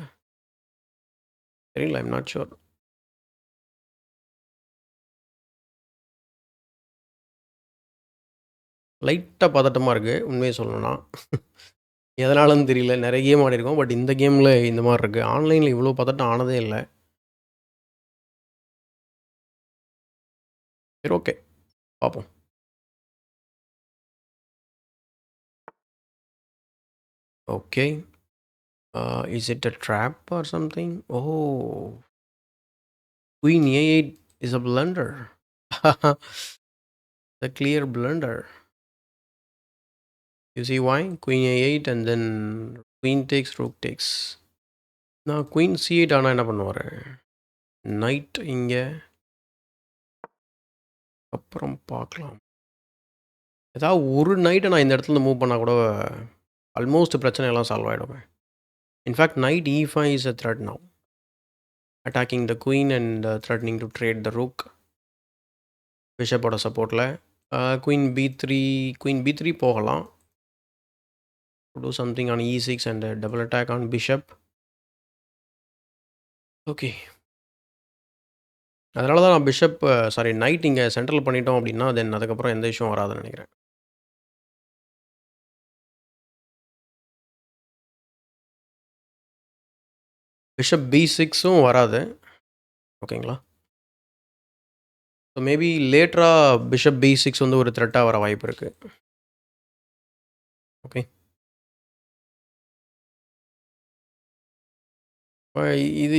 தெரியல, ஐம் நாட் ஷூர். லைட்டாக பதட்டமாக இருக்குது உண்மையை சொல்லணும்னா. எதனாலன்னு தெரியல. நிறைய கேம் ஆடிருக்கோம். பட் இந்த கேமில் இந்த மாதிரி இருக்குது. ஆன்லைனில் இவ்வளோ பதட்டம் ஆனதே இல்லை. சரி, ஓகே, பார்ப்போம். Okay, is it a trap or something? Oh, queen A8 is a blunder. The clear blunder. You see why? Queen A8 and then queen takes, rook takes. நான் குயின் C8 ஆனால் என்ன பண்ணுவார்? நைட் இங்கே, அப்புறம் பார்க்கலாம். ஏதாவது ஒரு நைட்டை நான் இந்த இடத்துல மூவ் பண்ணால் கூட ஆல்மோஸ்ட் பிரச்சனை எல்லாம் சால்வ் ஆகிடுவேன். In fact knight E5 is a threat now, attacking the queen and threatening to trade the rook. பிஷப்போட சப்போர்ட்டில் குயின் B3 போகலாம். Do something on E6 and a double attack on bishop. Okay, அதனால தான் நான் bishop night இங்கே central பண்ணிட்டோம் அப்படின்னா தென் அதுக்கப்புறம் எந்த இஷ்யூவும் வராதுன்னு நினைக்கிறேன். பிஷப் B6ம் வராது. ஓகேங்களா? ஸோ மேபி லேட்டராக பிஷப் B6 வந்து ஒரு த்ரெட்டாக வர வாய்ப்பு இருக்குது. ஓகே,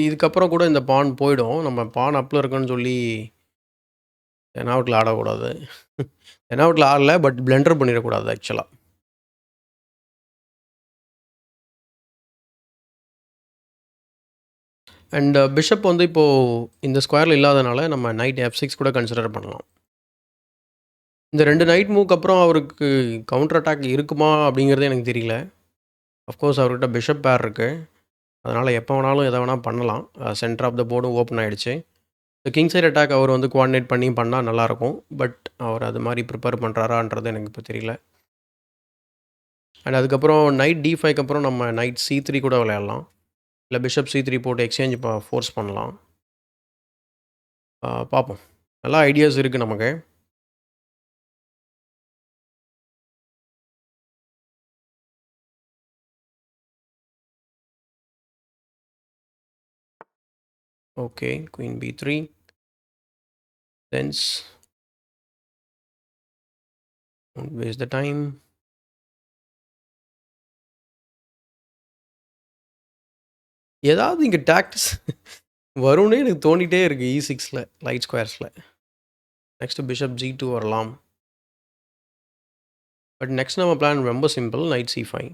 இதுக்கப்புறம் கூட இந்த பான் போயிடும். நம்ம பான் அப்பில் இருக்குன்னு சொல்லி தெனாவட்டில் ஆடக்கூடாது. தெனாவட்டில் ஆடல, பட் பிளெண்டர் பண்ணிடக்கூடாது ஆக்சுவலாக. அண்ட் பிஷப் வந்து இப்போது இந்த ஸ்கொயரில் இல்லாதனால நம்ம நைட் F6 கூட கன்சிடர் பண்ணலாம். இந்த 2 நைட் மூவ்க்கு அப்புறம் அவருக்கு கவுண்டர் அட்டாக் இருக்குமா அப்படிங்கிறது எனக்கு தெரியல. அஃப்கோர்ஸ் அவர்கிட்ட பிஷப் பேர் இருக்குது. அதனால் எப்போ வேணாலும் எதை வேணால் பண்ணலாம். சென்டர் ஆஃப் த போர்டும் ஓப்பன் ஆகிடுச்சு. ஸோ கிங் சைட் அட்டாக் அவர் வந்து கோஆர்டினேட் பண்ணால் நல்லாயிருக்கும். பட் அவர் அது மாதிரி ப்ரிப்பேர் பண்ணுறாரான்றது எனக்கு இப்போ தெரியல. அண்ட் அதுக்கப்புறம் நைட் D5க்கு அப்புறம் நம்ம நைட் C3 கூட விளையாடலாம். இல்லை பிஷப் C3 போட்டு எக்ஸ்சேஞ்ச் ஃபோர்ஸ் பண்ணலாம். பார்ப்போம். நல்லா ஐடியாஸ் இருக்குது நமக்கு. Okay, queen B3 தென்ஸ், don't waste the time. ஏதாவது இங்கே டாக்டிஸ் வரும்னே எனக்கு தோண்டிகிட்டே இருக்குது. E6ல் லைட் ஸ்கொயர்ஸில் நெக்ஸ்ட் பிஷப் G2 வரலாம். பட் நெக்ஸ்ட் நம்ம பிளான் ரொம்ப simple. Knight C5,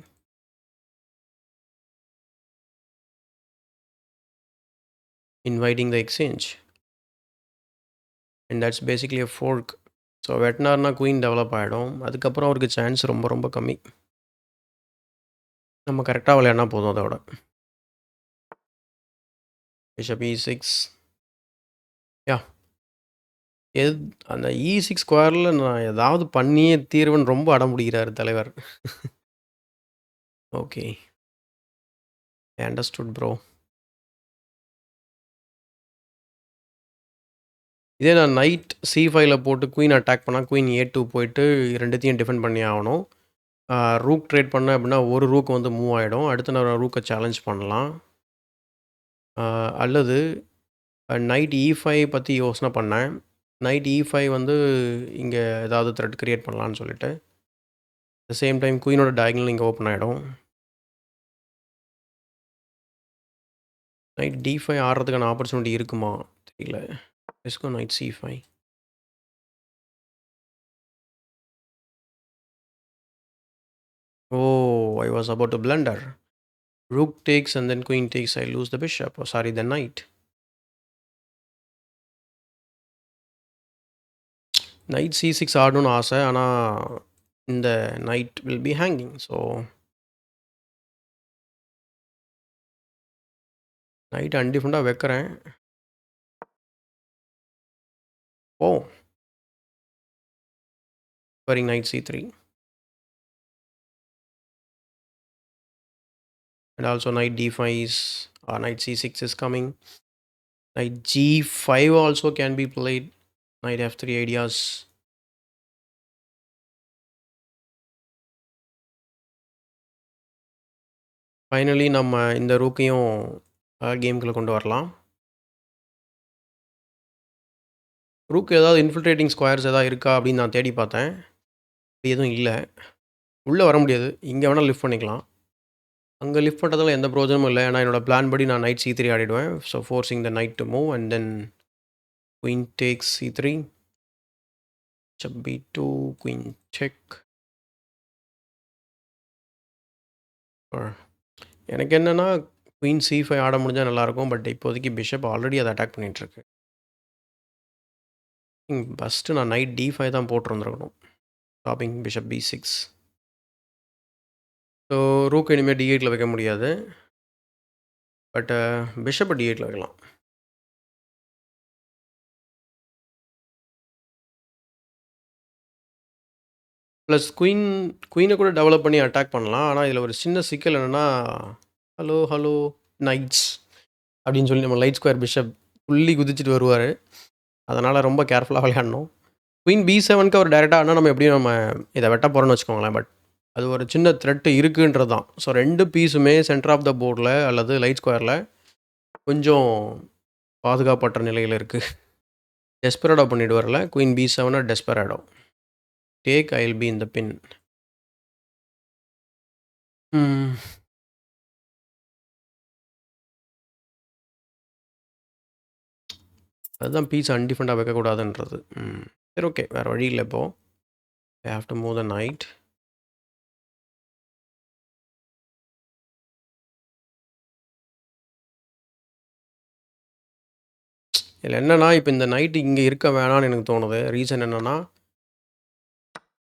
inviting the exchange, and that's basically a fork. So வெட்டினார்னா குயின் டெவலப் ஆகிடும். அதுக்கப்புறம் அவருக்கு சான்ஸ் ரொம்ப ரொம்ப கம்மி. நம்ம கரெக்டாக விளையாடினா போதும். அதோட பிஷப் E6, யா, அந்த E6 ஸ்கொயரில் நான் ஏதாவது பண்ணியே தீர்வுன்னு ரொம்ப அடம் பிடிக்கிறார் தலைவர். Okay, understood bro. இதே நான் நைட் C5ல் போட்டு குயின் அட்டாக் பண்ணால் குயின் A2 போயிட்டு ரெண்டுத்தையும் டிஃபெண்ட் பண்ணி ஆகணும். ரூக் ட்ரேட் பண்ணேன் அப்படின்னா ஒரு ரூக் வந்து மூவ் ஆகிடும். அடுத்து நான் ரூக்கை சேலஞ்ச் பண்ணலாம். அல்லது நைட் E5 பற்றி யோசனை பண்ணேன். நைட் E5 வந்து இங்கே ஏதாவது த்ரெட் கிரியேட் பண்ணலான்னு சொல்லிட்டு, த சேம் டைம் குயினோட டயகனல் இங்கே ஓப்பன் ஆகிடும். நைட் D5 ஆடுறதுக்கான ஆப்பர்ச்சுனிட்டி இருக்குமா தெரியல. Let's go knight C5. Oh, I was about to blunder. Rook takes and then queen takes. I lose the bishop. Oh, sorry, the knight. Knight C6 ஆடணும்னு ஆசை. ஆனால் இந்த knight will be hanging. So knight அன்டிஃபெண்டாக வைக்கிறேன். Oh, wearing knight c3. And also knight d5 is, knight c6 is coming. Knight g5 also can be played. Knight f3 ideas. Finally நம்ம இந்த ரூக்கையும் கேம்குள்ளே கொண்டு வரலாம். ரூக் ஏதாவது இன்ஃபில்ட்ரேட்டிங் ஸ்கொயர்ஸ் ஏதாவது இருக்கா அப்படின்னு நான் தேடி பார்த்தேன். எதுவும் இல்லை. உள்ளே வர முடியாது. இங்கே வேணால் லிஃப்ட் பண்ணிக்கலாம். அங்கே லிஃப்ட் பண்ணுறதுல எந்த ப்ரோஜனமும் இல்லை. ஏன்னா என்னோட பிளான் படி நான் நைட் c3 ஆடிடுவேன். So forcing the knight to move and then queen takes c3, bishop b2, queen check. எனக்கு என்னென்னா குயின் c5 ஆட முடிஞ்சால் நல்லாயிருக்கும். பட் இப்போதைக்கு பிஷப் ஆல்ரெடி அதை அட்டாக் பண்ணிகிட்ருக்கு. ஃபஸ்ட்டு நான் நைட் d5 தான் போட்டிருந்துருக்கணும். Stopping bishop b6. So rook இனிமேல் d8 வைக்க முடியாது. பட் பிஷப்பை d8 வைக்கலாம். ப்ளஸ் குயினை கூட டெவலப் பண்ணி அட்டாக் பண்ணலாம். ஆனால் இதில் ஒரு சின்ன சிக்கல் என்னென்னா, ஹலோ நைட்ஸ் அப்படின்னு சொல்லி நம்ம லைட் ஸ்கொயர் பிஷப் புள்ளி குதிச்சுட்டு வருவார். அதனால் ரொம்ப கேர்ஃபுல்லாக விளையாடணும். குயின் b7க்கு அவர் டேரெக்டாக ஆனால் நம்ம எப்படியும் நம்ம இதை வெட்ட போகிறோன்னு வச்சுக்கோங்களேன். பட் அது ஒரு சின்ன த்ரெட்டு இருக்குன்றது தான். ஸோ 2 பீஸுமே சென்டர் ஆஃப் த போர்டில் அல்லது லைட் ஸ்கொயரில் கொஞ்சம் பாதுகாப்பற்ற நிலையில் இருக்குது. டெஸ்பெரேடோ பண்ணிவிடுவார்ல. Queen b7 desperado. Take I will be in the pin. அதுதான் பீஸ் அன்டிஃபெண்டாக வைக்கக்கூடாதுன்றது. சரி, ஓகே, வேறு வழி இல்லை. இப்போது I have to move the night. இதில் என்னென்னா, இப்போ இந்த நைட்டு இங்கே இருக்க வேணான்னு எனக்கு தோணுது. ரீசன் என்னென்னா,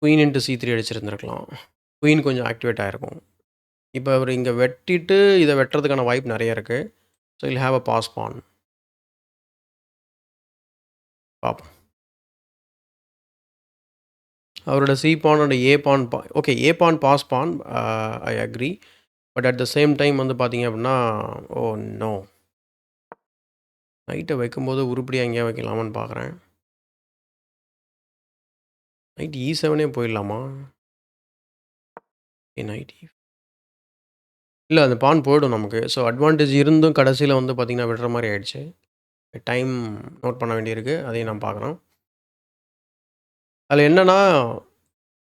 குயின் இன்ட்டு c3 அடிச்சிருந்துருக்கலாம். குயின் கொஞ்சம் ஆக்டிவேட் ஆகிருக்கும். இப்போ அவர் இங்கே வெட்டிட்டு இதை வெட்டுறதுக்கான வாய்ப்பு நிறைய இருக்குது. So I'll have a pass pawn. பார்ப்போம். அவரோட சி பானோட A pawn okay, A pawn pass pawn, I agree. But at the same time வந்து பார்த்தீங்க அப்படின்னா, ஓ நோ, நைட்டை வைக்கும்போது உருப்படியாக எங்கேயா வைக்கலாமான்னு பார்க்குறேன். நைட் e7 போயிடலாமா? நைட் இல்லை, அந்த பான் போய்டும் நமக்கு. ஸோ அட்வான்டேஜ் இருந்தும் கடைசியில் வந்து பார்த்திங்கன்னா விடுற மாதிரி ஆயிடுச்சு. டைம் நோட் பண்ண வேண்டியிருக்கு. அதையும் நான் பார்க்குறேன். அதில் என்னென்னா,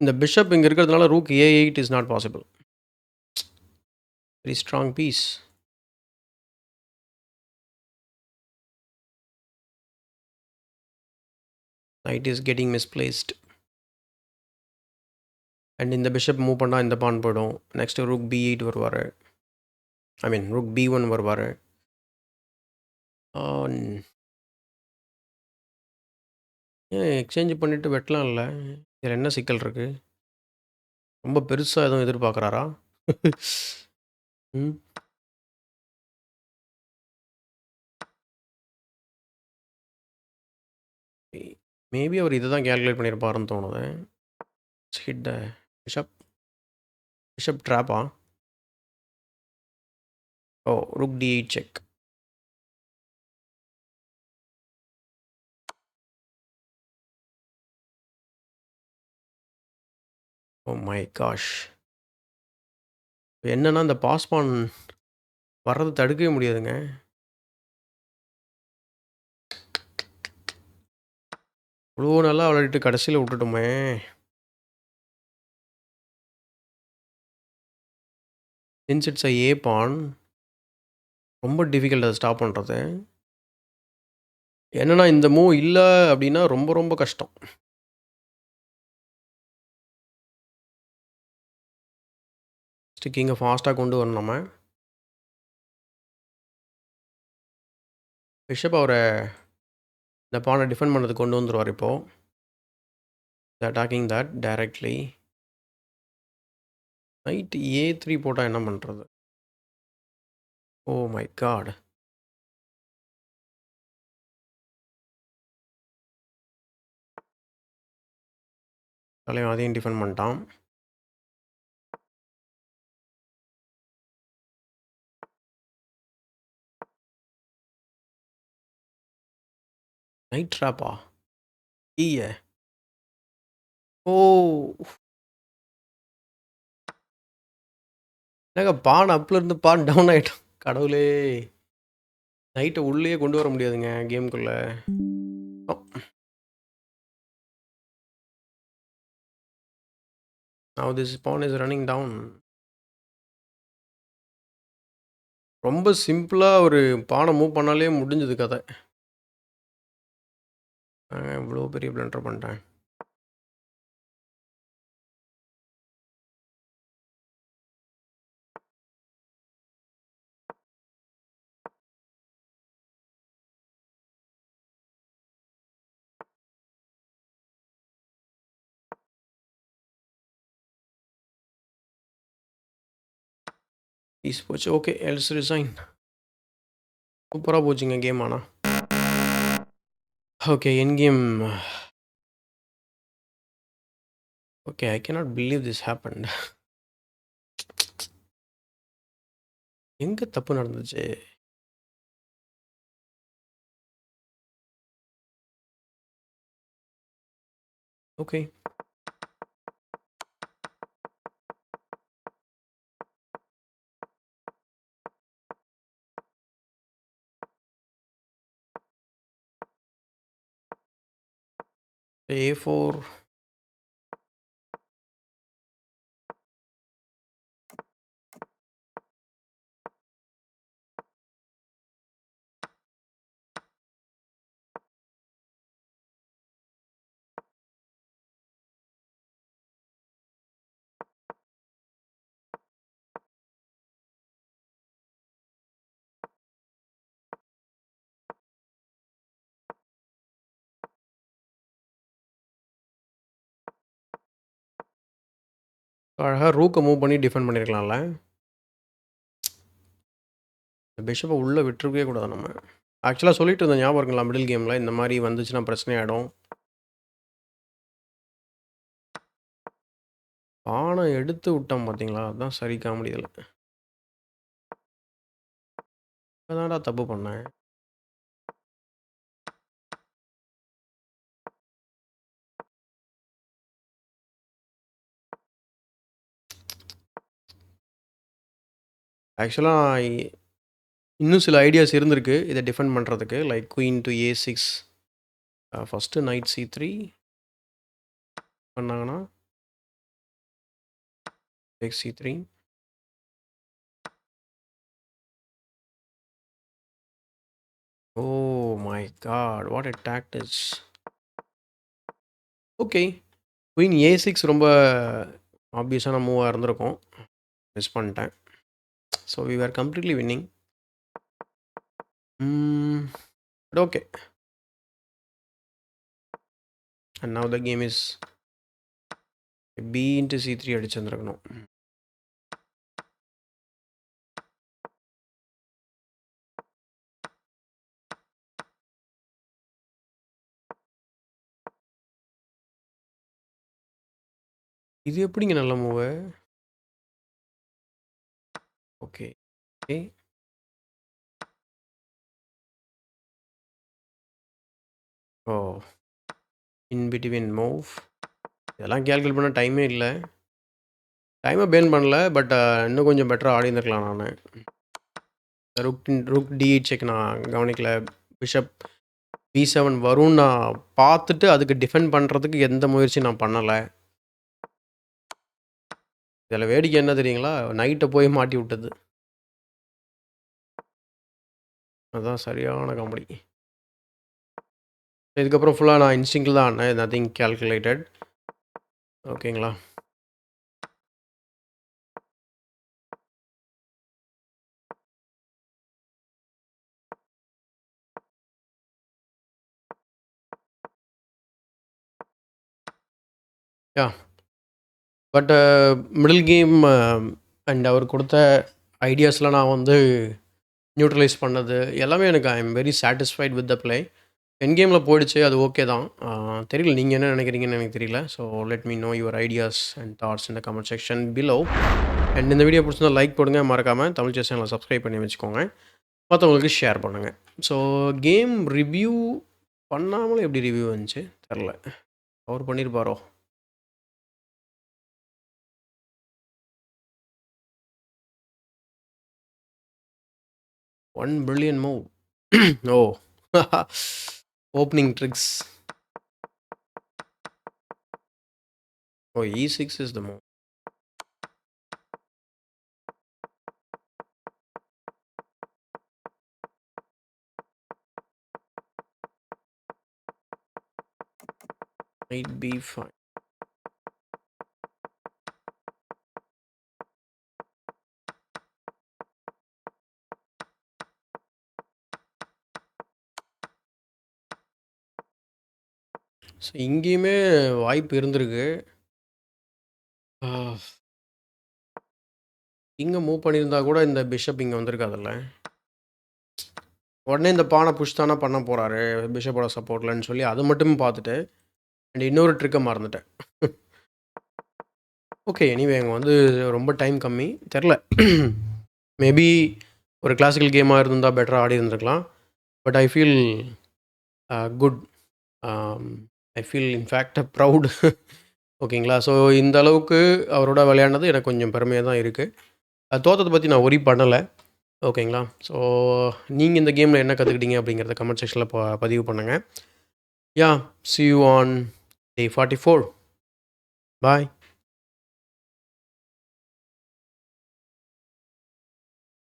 இந்த பிஷப் இங்கே இருக்கிறதுனால rook a8 is not possible. Very strong piece. Knight is getting misplaced. And இந்த பிஷப் மூவ் பண்ணால் இந்த பான் போய்டும். நெக்ஸ்ட்டு ரூக் b8 வருவார். ஐ மீன் ரூக் b1 வருவார். ஏன் எக்ஸ்சேஞ்ச் பண்ணிவிட்டு வெட்டலாம்ல? இதில் என்ன சிக்கல் இருக்குது? ரொம்ப பெருசாக எதுவும் எதிர்பார்க்குறாரா? ம் மேபி அவர் இதை தான் கேல்குலேட் பண்ணியிருப்பாருன்னு தோணுது. Hit the bishop. பிஷப் ட்ராப்பா? Oh, rook d8 check. Oh my gosh. என்னன்னா, இந்த பாஸ்பான் வர்றது தடுக்கவே முடியாதுங்க. இவ்வளோ நல்லா விளையாடிட்டு கடைசியில் விட்டுட்டோமே. சின்ஸ் இட்ஸ் ஏ பான், ரொம்ப டிஃபிகல்ட் அதை ஸ்டாப் பண்ணுறது. என்னன்னா, இந்த மூவ் இல்லை அப்படின்னா ரொம்ப ரொம்ப கஷ்டம். ஸ்டிக்கிங்கை ஃபாஸ்ட்டாக கொண்டு வரணும் நம்ம. பிஷப் அவரை இந்த பானை டிஃபெண்ட் பண்ணதுக்கு கொண்டு வந்துடுவார். இப்போது attacking that directly. Night a3 போட்டால் என்ன பண்ணுறது? Oh my God. தலைவன் அதையும் டிஃபெண்ட் பண்ணிட்டான். நைட் ட்ராப்பா? ஈய. ஓ! என்னங்க பான் அப்லேருந்து பான் டவுன் ஆயிட்டான். கடவுளே! நைட்ட உள்ளேயே கொண்டு வர முடியாதுங்க கேம்குள்ள. Now this pawn is running down. ரொம்ப சிம்பிளா ஒரு பான மூவ் பண்ணாலே முடிஞ்சது கதை. இவ்வளோ பெரிய பிளண்டர் பண்ணிட்டேன். பீஸ் போச்சு. Okay, else resign. சூப்பரா போச்சுங்க கேம் ஆனா. Okay, N game. Okay, I cannot believe this happened. எங்க தப்பு நடந்துச்சு? ஓகே. A4. அழகா ரூக்க மூவ் பண்ணி டிஃபெண்ட் பண்ணியிருக்கலாம்ல. பிஷப்பை உள்ளே விட்டுருக்கவே கூடாது நம்ம. ஆக்சுவலாக சொல்லிட்டு இருந்தேன் ஞாபகம் இருக்குங்களா மிடில் கேமில் இந்த மாதிரி வந்துச்சுன்னா பிரச்சனை ஆகிடும். பானை எடுத்து விட்டோம் பார்த்தீங்களா, அதுதான் சரி காமெடியில். அதான்டா தப்பு பண்ணேன். ஆக்சுவலாக இன்னும் சில ஐடியாஸ் இருந்திருக்கு இதை டிஃபெண்ட் பண்ணுறதுக்கு. Like queen to A6, first knight C3 பண்ணாங்கன்னா C3. Oh my God, what a tactics. Okay, queen A6 ரொம்ப ஆப்வியஸான மூவாக இருந்திருக்கும். மிஸ் பண்ணிட்டேன். So we are completely winning. But okay. And now the game is B into C3 அடிச்சிருந்துருக்கணும். இது எப்படிங்க நல்ல move? Okay. Oh, in between move. இதெல்லாம் கேல்குலேட் பண்ண டைமே இல்லை. டைமை பேன் பண்ணல, பட் இன்னும் கொஞ்சம் பெட்டராக ஆடி இருந்திருக்கலாம். நான் ருக் D8 செக் நான் கவனிக்கல. பிஷப் B7 வரும்னு நான் பார்த்துட்டு அதுக்கு டிஃபெண்ட் பண்ணுறதுக்கு எந்த முயற்சியும் நான் பண்ணலை. இதில் வேடிக்கை என்ன தெரியுங்களா, நைட்டை போய் மாட்டி விட்டது. அதுதான் சரியான காமெடி. இதுக்கப்புறம் ஃபுல்லாக நான் இன்ஸ்டிங்கில் தான் ஆடினேன், நத்திங் கேல்குலேட்டட். ஓகேங்களா. யா, பட் மிடில் கேம் அண்ட் அவர் கொடுத்த ஐடியாஸ்லாம் நான் வந்து நியூட்ரலைஸ் பண்ணது எல்லாமே எனக்கு I am very satisfied with the play. End கேமில் போயிடுச்சு, அது ஓகே தான். தெரியல நீங்கள் என்ன நினைக்கிறீங்கன்னு எனக்கு தெரியல. So let me no your ideas and thoughts in the comment section below. And இந்த வீடியோ பிடிச்சிருந்தா லைக் போடுங்க, மறக்காமல் தமிழ் செஸ் சேனலை சப்ஸ்கிரைப் பண்ணி வச்சுக்கோங்க, மற்றவங்களுக்கு ஷேர் பண்ணுங்கள். ஸோ கேம் ரிவ்யூ பண்ணாமலே எப்படி ரிவ்யூ வந்துச்சு தெரில, அவர் பண்ணியிருப்பாரோ. $1 billion move. Oh, opening tricks. Oh, E6 is the move. Knight B5. ஸோ இங்கேயுமே வாய்ப்பு இருந்திருக்கு. இங்கே மூவ் பண்ணியிருந்தா கூட இந்த பிஷப் இங்கே வந்திருக்காதுல்ல. உடனே இந்த பானை புஷ் தானே பண்ண போகிறாரு பிஷப்போட சப்போர்ட்லன்னு சொல்லி அதை மட்டும் பார்த்துட்டு அண்ட் இன்னொரு ட்ரிக்கை மறந்துட்டேன். ஓகே, எனிவே அங்கே வந்து ரொம்ப டைம் கம்மி தெரில. மேபி ஒரு கிளாசிக்கல் கேமாக இருந்தால் பெட்டராக ஆடி இருந்திருக்கலாம். But I feel good. I feel in fact proud. ஓகேங்களா. ஸோ இந்த அளவுக்கு அவரோட விளையாடினது எனக்கு கொஞ்சம் பெருமையாக தான் இருக்குது. தோற்றத்தை பற்றி நான் ஒரி பண்ணலை. ஓகேங்களா. ஸோ நீங்கள் இந்த கேமில் என்ன கற்றுக்கிட்டீங்க அப்படிங்கிறத கமெண்ட் செக்ஷனில் பதிவு பண்ணுங்கள். யா, see you on day 44. Bye.